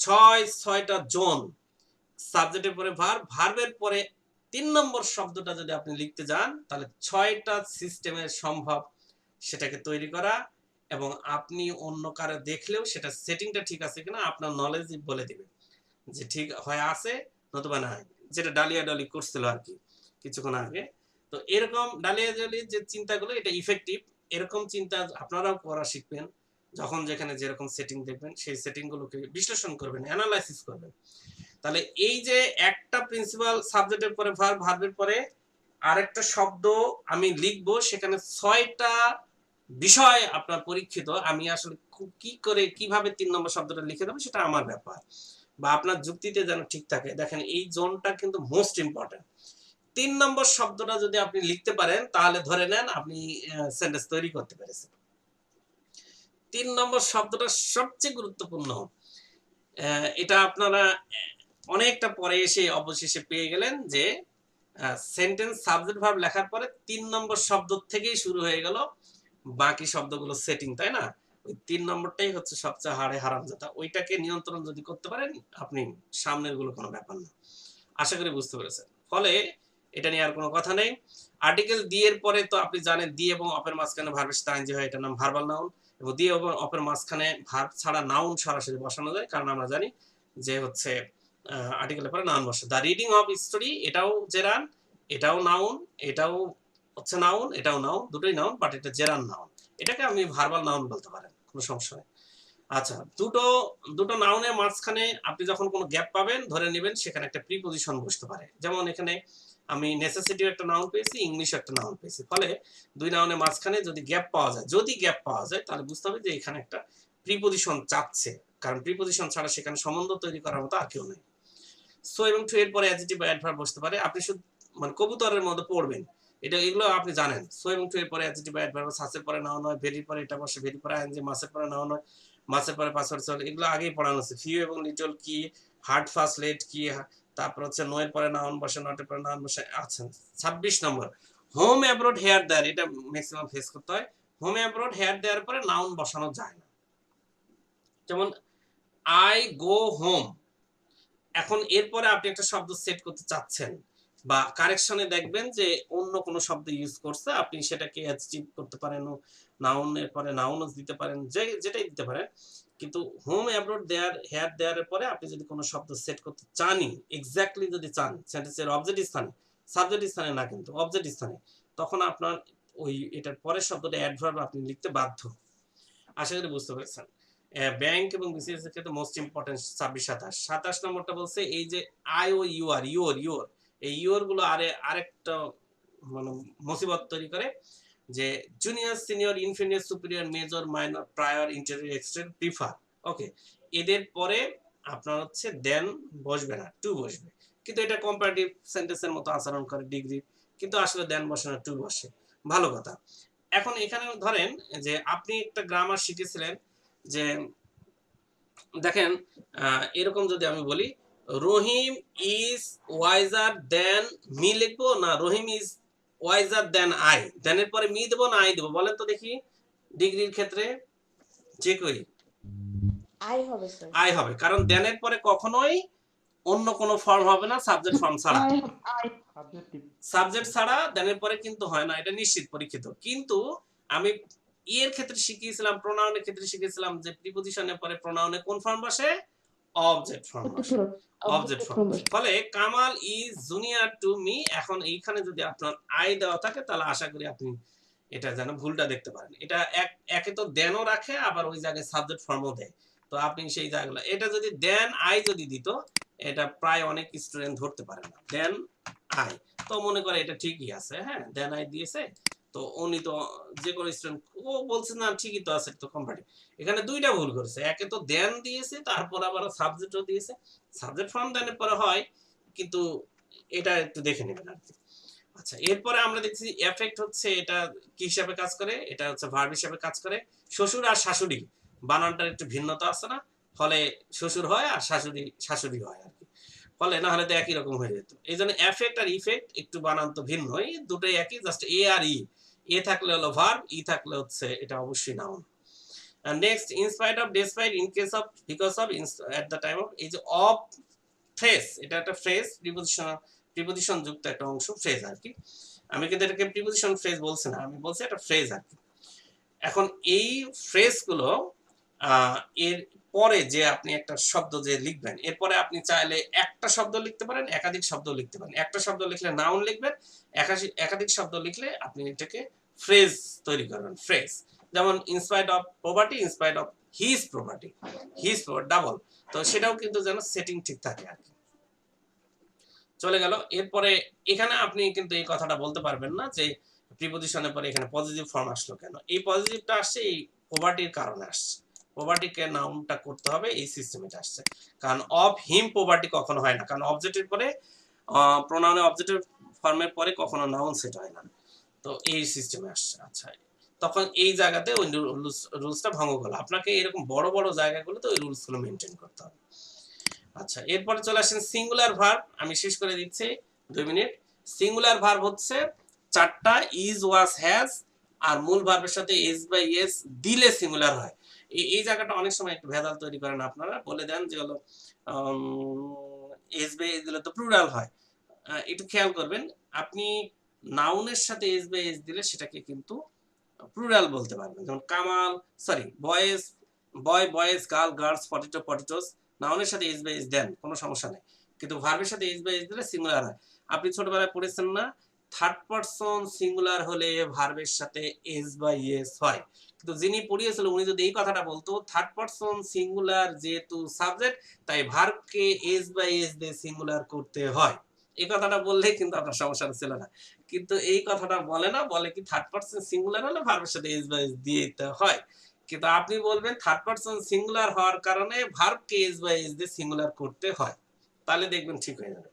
6টা জোন, সাবজেক্টের পরে ভার্ব, ভার্বের পরে 3 নম্বর শব্দটা যদি আপনি লিখতে যান তাহলে 6টা সিস্টেমের সম্ভব সেটাকে তৈরি করা, এবং আপনি অন্য কারো দেখলেও সেটা সেটিংটা ঠিক আছে কিনা আপনার নলেজ বলে দিবে যে ঠিক হয় আছে নতুবা নাই, যেটা ডালিয়া ডলি করছিল আর কি কিছুক্ষণ আগে। তো এরকম ডালিয়া ডলির যে চিন্তাগুলো এটা ইফেক্টিভ, এরকম চিন্তা আপনারাও করা শিখবেন। যখন যেখানে যেরকম সেটিং দেখবেন সেই সেটিংগুলোকে বিশ্লেষণ করবেন, অ্যানালাইসিস করবেন। তাহলে এই যে একটা প্রিন্সিপাল সাবজেক্টের পরে ভার্ব, ভার্বের পরে আরেকটা শব্দ আমি লিখবো, সেখানে 6টা বিষয় আপনার পরীক্ষিত। আমি আসলে কি করে কিভাবে 3 নম্বর শব্দটা লিখে দেবো সেটা আমার ব্যাপার, বা আপনার যুক্তিতে যেন ঠিক থাকে। দেখেন এই জোনটা কিন্তু মোস্ট ইম্পর্টেন্ট। 3 নম্বর শব্দটা যদি আপনি লিখতে পারেন তাহলে ধরে নেন আপনি সেন্টেন্স তৈরি করতে পেরেছেন। 3 নম্বর শব্দটা সবচেয়ে গুরুত্বপূর্ণ। এটা আপনারা অনেকটা পরে এসে অবশেষে পেয়ে গেলেন যে সেন্টেন্স সাবজেক্ট ভার্ব লেখার পরে 3 নম্বর শব্দ থেকেই শুরু হয়ে গেল বাকি শব্দগুলো সেটিং, তাই না? ওই 3 নম্বরটাই হচ্ছে সবচেয়ে হাড়ে হারামজাদা। ওইটাকে নিয়ন্ত্রণ যদি করতে পারেন আপনি সামনের গুলো কোনো ব্যাপার না। আশা করি বুঝতে পেরেছেন। ফলে এটা নিয়ে আর কোনো কথা নেই। আর্টিকেল দি এর পরে তো আপনি জানেন দি এবং অপের মাঝখানে ভার্বের সাথে আইএনজি হয়, এটার নাম ভার্বাল নাউন। এবং দি এবং অপের মাঝখানে ভার্ব ছাড়া নাউন সরাসরি বসানো যায়, কারণ আমরা জানি যে হচ্ছে আর্টিকেলের পরে নাউন বসে। দা রিডিং অফ স্টোরি, এটাও জেরান, এটাও নাউন, এটাও হচ্ছে নাউন, এটাও নাউন, দুটোই নাউন, বাট এটা জেরান নাউন। এটাকে আপনি ভার্বাল নাউন বলতে পারেন, কোনো সমস্যা নেই। আচ্ছা, দুটো নাউনের মাঝখানে আপনি যখন কোনো গ্যাপ পাবেন ধরে নেবেন সেখানে একটা প্রিপজিশন বসতে পারে। যেমন এখানে আমি নেসেসিটিও একটা নাউন পেয়েছি, ইংলিশ একটা নাউন পেয়েছি। ফলে দুই নাউনের মাঝখানে যদি গ্যাপ পাওয়া যায় তাহলে বুঝতে হবে যে এখানে একটা প্রিপজিশন চাচ্ছে, কারণ প্রিপজিশন ছাড়া সেখানে সম্বন্ধ তৈরি করার মতো আর কেউ নেই। সো এবং টু এর পরে অ্যাডজেক্টিভ বা অ্যাডভার্ব বসতে পারে। আপনি শুধু মানে কবুতরের মধ্যে পড়বেন, এগুলো আপনি জানেন। সো এবং টু এর পরে অ্যাডজেক্টিভ বা অ্যাডভার্ব, সাসের পরে নাউন হয়, ভেরির পরে এটা বসে, ভেরি পরে আইএনজি, মাসের পরে নাউন হয়, মাসের পরে পাসওয়ার্ড চলে, এগুলো আগেই পড়ানো আছে। ফিউ এবং লিটল কি, হার্ড ফাস্ট লেট কি, তারপর হচ্ছে নো এর পরে নাউন বসে, নট এর পরে নাউন বসে। আচ্ছা 26 নম্বর হোম অ্যাব্রোড হেয়ার দেয়ার, এটা ম্যাক্সিমাম ফেস করতে হয়। হোম অ্যাব্রোড হেয়ার দেওয়ার পরে নাউন বসানো যায় না। যেমন আই গো হোম, এখন এরপরে আপনি একটা শব্দ সেট করতে চাচ্ছেন বা কারেকশনে দেখবেন যে অন্য কোনো শব্দ ইউজ করছে, আপনি সেটাকে অ্যাডজেক্টিভ করতে পারেন, নাউনের পরে নাউনও দিতে পারেন, যেটাই দিতে পারেন। কিন্তু হোম অ্যাব্রোড দেয়ার হেয়ার দেয়ারের পরে আপনি যদি কোনো শব্দ সেট করতে চানই, এক্স্যাক্টলি যদি চান সেন্টেন্সের অবজেক্ট স্থানে, সাবজেক্ট স্থানে না কিন্তু অবজেক্ট স্থানে, তখন আপনার ওই এটার পরের শব্দটা অ্যাডভার্ব আপনি লিখতে বাধ্য। আশা করি বুঝতে পেরেছেন। ব্যাংক এবং বিসিএস এর ক্ষেত্রে মোস্ট ইম্পর্টেন্ট 26-27 নম্বরটা বলছে এই যে I O U R, your এই ইউর গুলো আরেকটা মানে মুসিবত তৈরি করে, যে junior, senior, inferior, superior, major, minor, prior, interior, exterior, prefer. Okay, এদের পরে আপনার হচ্ছে দেন বসবে না, টু বসবে। কিন্তু এটা কম্পারেটিভ সেন্টেন্সের মতো আচরণ করে ডিগ্রি, কিন্তু আসলে দেন বসে না, টু বসে। ভালো কথা। এখন এখানে ধরেন যে আপনি একটা গ্রামার শিখেছিলেন যে দেখেন এরকম যদি আমি বলি রহিম ইজ ওয়াইজার দেন মি, লিখবো না রহিম ইজ ওয়াইজার দেন আই, দেনের পরে মি দেবো না আই দেবো, বলেন তো দেখি ডিগ্রির ক্ষেত্রে যে কই আই হবে স্যার। আই হবে, কারণ দেনের পরে কখনোই অন্য কোনো ফর্ম হবে না সাবজেক্ট ফর্ম ছাড়া। সাবজেক্ট ছাড়া দেনের পরে কিন্তু হয় না, এটা নিশ্চিত পরীক্ষিত। কিন্তু আমি এর ক্ষেত্রে শিখিয়েছিলাম, প্রোনাউনের ক্ষেত্রে শিখেছিলাম যে প্রিপজিশনের পরে প্রোনাউনে কোন ফর্ম বসে, অবজেক্ট ফর্ম বসে, অবজেক্ট ফর্ম। ফলে Kamal is junior to me, এখন এইখানে যদি আপনার আই দেওয়া থাকে তাহলে আশা করি আপনি এটা যেন ভুলটা দেখতে পারেন। এটা একে তো দেনও রাখে আবার ওই জায়গায় সাবজেক্ট ফর্মও দেয়, তো আপনি সেই জায়গাগুলো, এটা যদি দেন আই যদি দিত এটা প্রায় অনেক স্টুডেন্ট ধরতে পারে না, দেন আই, তো মনে করে এটা ঠিকই আছে, হ্যাঁ দেন আই দিয়েছে তো উনি তো যে কোনো স্টুডেন্ট ও বলছে না ঠিকই তো আছে তো কম্পারেটিভ, এখানে দুইটা ভুল করেছে, একে তো দেন দিয়েছে তারপর আবার সাবজেক্টও দিয়েছে, সাবজেক্ট ফর্ম দেনের পরে হয় কিন্তু এটা একটু দেখে নেবেন আর কি। আচ্ছা এরপরে আমরা দেখছি এফেক্ট হচ্ছে এটা কি হিসাবে কাজ করে, এটা হচ্ছে ভার্ব হিসাবে কাজ করে। শ্বশুর আর শাশুড়ি বানানটার একটু ভিন্নতা আছে না, ফলে শ্বশুর হয় আর শাশুড়ি শাশুড়ি হয় আর কি, ফলে না হলে তো একই রকম হয়ে যেত। এই জন্য এফেক্ট আর ইফেক্ট একটু বানান তো ভিন্ন, এই দুটোই একই, জাস্ট এ আর ই, এ থাকলে হলো ভার্ব, ই থাকলে হচ্ছে এটা অবশ্যই noun. And next, in spite of, despite, in case of, because of, at the time of, এই যে অফ ফ্রেজ, এটা একটা ফ্রেজ, প্রিপজিশন যুক্ত একটা অংশ ফ্রেজ আর কি। আমি কিন্তু এটাকে প্রিপজিশন ফ্রেজ বলছি না, আমি বলছি এটা ফ্রেজ আর কি। এখন এই ফ্রেজগুলো এর পরে যে আপনি একটা শব্দ যে লিখবেন, এরপরে আপনি চাইলে একটা শব্দ লিখতে পারেন, একাধিক শব্দ লিখতে পারেন। একটা শব্দ লিখলে নাউন লিখবেন, একাধিক শব্দ লিখলে আপনি এটাকে ফ্রেজ তৈরি করবেন, ফ্রেজ। যেমন in spite of property, in spite of his property, his double, তো সেটাও কিন্তু যেন সেটিং ঠিক থাকে আর কি। চলে গেল। এরপরে এখানে আপনি কিন্তু এই কথাটা বলতে পারবেন না যে প্রিপজিশনের পরে এখানে পজিটিভ ফর্ম আসলো কেন। এই পজিটিভটা আসছে এই প্রপার্টির কারণে আসছে, প্রপার্টিকে নাউনটা করতে হবে এই সিস্টেমে আসছে। কারণ অফ হিম প্রপার্টি কখনো হয় না, কারণ অবজেক্টের পরে প্রোনাউনে অবজেক্টিভ ফর্মের পরে কখনো নাউন সেট হয় না, তো এই সিস্টেমে আসছে। আচ্ছা তখন এই জায়গাতে ওই রুলসটা ভঙ্গ করলো, আপনাকে এরকম বড় বড় জায়গাগুলোতে ওই রুলসগুলো মেনটেন করতে হবে। আচ্ছা এরপরে চলে আসেন সিঙ্গুলার ভার্ব, আমি শেষ করে দিচ্ছি 2 মিনিট। সিঙ্গুলার ভার্ব হচ্ছে চারটা, ইজ, ওয়াজ, হ্যাজ, আর মূল ভার্বের সাথে এস বাই এস দিলে সিঙ্গুলার হয়। এই জায়গাটা অনেক সময় একটু ভেজাল তৈরি করেন আপনারা, বলে দেন যে হলো এস বাই এস দিলে তো প্লুরাল হয়। একটু খেয়াল করবেন, আপনি নাউনের সাথে এস বাই এস দিলে সেটাকে কিন্তু প্লুরাল বলতে পারবেন। যেমন Kamal, sorry boys, boy boys, girl girls, potato potatoes, নাউনের সাথে এস বাই এস দেন কোনো সমস্যা নেই, কিন্তু ভার্বের সাথে এস বাই এস দিলে সিঙ্গুলার হয়। আপনি ছোটবেলায় পড়েছেন না, থার্ড পারসন সিঙ্গুলার হলে ভার্বের সাথে এস বাই এস হয়, কিন্তু যিনি পড়িয়েছিল উনি যদি এই কথাটা বলতো থার্ড পারসন সিঙ্গুলার যেহেতু সাবজেক্ট তাই ভার্বকে এস বাই এস দিয়ে সিঙ্গুলার করতে হয়, এই কথাটা বললেই কিন্তু আপনার সমস্যা ছিল না। কিন্তু এই কথাটা বলে না, বলে কি থার্ড পারসন সিঙ্গুলার হলে ভার্বের সাথে এস বাই এস দিয়ে দিতে হয়, কিন্তু আপনি বলবেন থার্ড পারসন সিঙ্গুলার হওয়ার কারণে ভার্বকে এস বাই এস দিয়ে সিঙ্গুলার করতে হয়, তাহলে দেখবেন ঠিক হয়ে যাবে।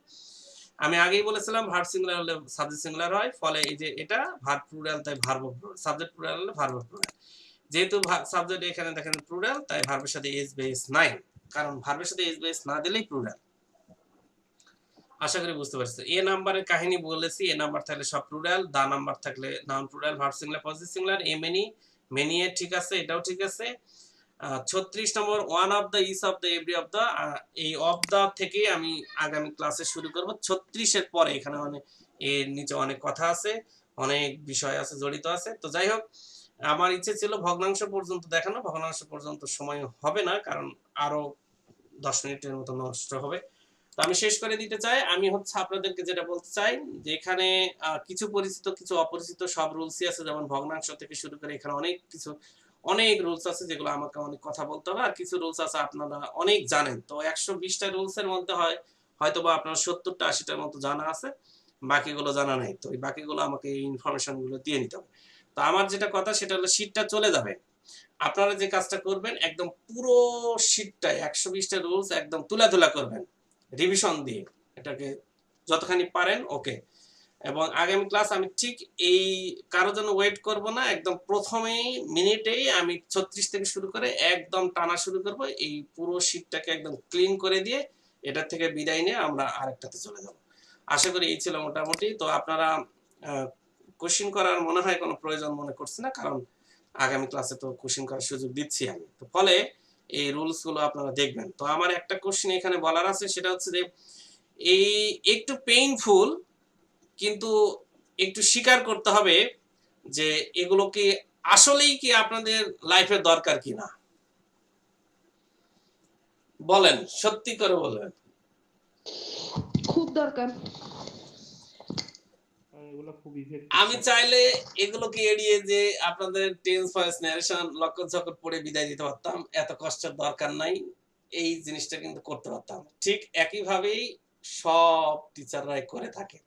আমি আগেই বলেছিলাম ভার্ব সিঙ্গুলার হলে সাবজেক্ট সিঙ্গুলার হয়, ফলে এই যে এটা ভার্ব প্লুরাল তাই ভার্ব প্লুরাল, সাবজেক্ট প্লুরাল হলে ভার্ব প্লুরাল। যেহেতু সাবজেক্ট এখানে দেখেন প্লুরাল তাই ভার্বের সাথে এস বাই এস নাই, কারণ ভার্বের সাথে এস বাই এস না দিলেই প্লুরাল। আশা করি বুঝতে পারছেন। এ নাম্বারের কাহিনী বলেছি, এ নাম্বার থাকলে সব প্লুরাল, দা নাম্বার থাকলে noun plural, verb singular, positive singular, a many, many এর ঠিক আছে, এটাও ঠিক আছে। 36 number one of the, each of the, every of the, এই অফ দা থেকে আমি আগামী ক্লাসে শুরু করব। 36 এর পরে এখানে অনেক এর নিচে অনেক কথা আছে, অনেক বিষয় আছে জড়িত আছে। তো যাই হোক, আমার ইচ্ছে ছিল ভগ্নাংশ পর্যন্ত দেখানো, ভগ্নাংশ পর্যন্ত সময় হবে না কারণ আরো 10 মিনিটের মতো নষ্ট হবে। তো আমি শেষ করে দিতে চাই, আমি হচ্ছে আপনাদেরকে যেটা বলতে চাই যে এখানে কিছু পরিচিত কিছু অপরিচিত সব রুলসই আছে, যেমন ভগ্নাংশ থেকে শুরু করে এখানে অনেক কিছু অনেক রুলস আছে যেগুলো আমাকে অনেক কথা বলতে হবে, আর কিছু রুলস আছে আপনারা অনেক জানেন। তো 120টা রুলসের মধ্যে হয়তোবা আপনার 70টা 80টার মতো জানা আছে, বাকিগুলো জানা নাই, তো এই বাকিগুলো আমাকে এই ইনফরমেশন গুলো দিয়ে নিতে হবে। তো আমার যেটা কথা সেটা হলো শীটটা চলে যাবে, আপনারা যে কাজটা করবেন একদম পুরো শীটটাই 120টা রুলস একদম তুলা করবেন রিভিশন দিয়ে, এটাকে যতখানি পারেন ওকে। এবং আগামী ক্লাস আমি ঠিক এই কারোর জন্য ওয়েট করব না, একদম প্রথমেই মিনিটেই আমি 36 থেকে শুরু করে একদম টানা শুরু করব, এই পুরো শীটটাকে একদম ক্লিন করে দিয়ে এটার থেকে বিদায় নিয়ে আমরা আরেকটাতে চলে যাব। আশা করি এই ছিল মোটামুটি। তো আপনারা কোশ্চেন করার মনে হয় কোনো প্রয়োজন মনে করছে না, কারণ আগামী ক্লাসে তো কোশ্চেন করার সুযোগ দিচ্ছি আমি, তো ফলে এই রুলস গুলো আপনারা দেখবেন। তো আমার একটা কোশ্চেন এখানে বলার আছে, সেটা হচ্ছে যে এই একটু পেইনফুল, কিন্তু একটু স্বীকার করতে হবে যে এগুলো কি আসলেই কি আপনাদের লাইফে দরকার কিনা, বলেন সত্যি করে বলবেন। খুব দরকার। আমি চাইলে এগুলোকে এড়িয়ে যে আপনাদের টেন্স ভয়েস ন্যারেশন লক্ষণ চক্কর পড়ে বিদায় দিতে পারতাম, এত কষ্টের দরকার নাই, এই জিনিসটা কিন্তু করতে পারতাম। ঠিক একইভাবেই সব টিচাররাই করে থাকে।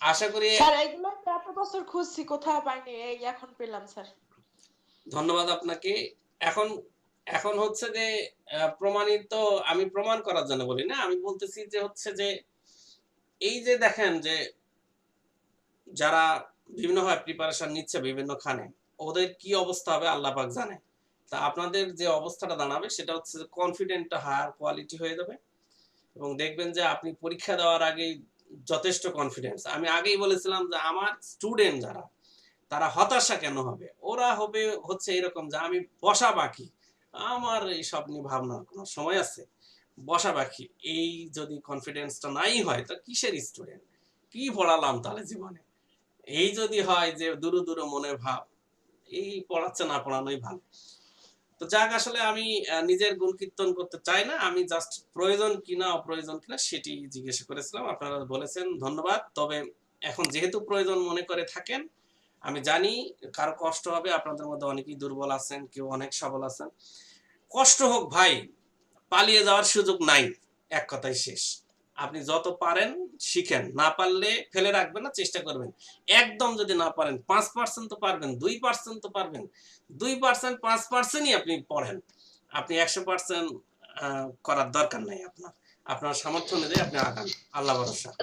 আশা করি। স্যার এইগুলো তো এত বছর খুঁজছি, কোথাও পাইনি, এই এখন পেলাম স্যার। ধন্যবাদ আপনাকে। এখন এখন হচ্ছে যে প্রমাণিত, আমি প্রমাণ করার জন্য বলি না, আমি বলতেছি যে হচ্ছে যে এই যে দেখেন যে যারা বিভিন্নভাবে প্রিপারেশন নিচ্ছে বিভিন্ন খানে, ওদের কি অবস্থা হবে আল্লাহ পাক জানে। তা আপনাদের যে অবস্থাটা দাঁড়াবে সেটা হচ্ছে কনফিডেন্টটা হায়ার কোয়ালিটি হয়ে যাবে, এবং দেখবেন যে আপনি পরীক্ষা দেওয়ার আগেই যথেষ্ট কনফিডেন্স। আমি আগেই বলেছিলাম যে আমার স্টুডেন্ট যারা, তারা হতাশা কেন হবে, ওরা হবে হচ্ছে এরকম যে আমি বসা বাকি, আমার এইসব নিয়ে ভাবনার কোনো সময় আছে, বসা বাকি। এই যদি কনফিডেন্সটা নাই হয় তো কিসের স্টুডেন্ট, কি পড়ালাম তাহলে জীবনে। এই যদি হয় যে দূর দূর মনে ভাব, এই পড়াচ্ছে না পড়ানোই ভালো। তো যাক, আসলে আমি নিজের গুণ কীর্তন করতে চাই না, আমি জাস্ট প্রয়োজন কিনা অপ্রয়োজন কিনা সেটি জিজ্ঞেস করেছিলাম, আপনারা বলেছেন, ধন্যবাদ। তবে এখন যেহেতু প্রয়োজন মনে করে থাকেন, আমি জানি কারো কষ্ট হবে, আপনাদের মধ্যে অনেকেই দুর্বল আছেন, কেউ অনেক সবল আছেন, কষ্ট হোক ভাই, পালিয়ে যাওয়ার সুযোগ নাই, এক কথাই শেষ। আপনি যত পারেন শিখেন, না পারলে ফেলে রাখবেন না, চেষ্টা করবেন। একদম যদি না পারেন 5% তো পারবেন, 2% তো পারবেন, 2% 5%ই আপনি পড়েন। আপনি 100% করার দরকার নাই আপনার, আপনার সামর্থ্য অনুযায়ী আপনি আগান, আল্লাহ ভরসা। স্যার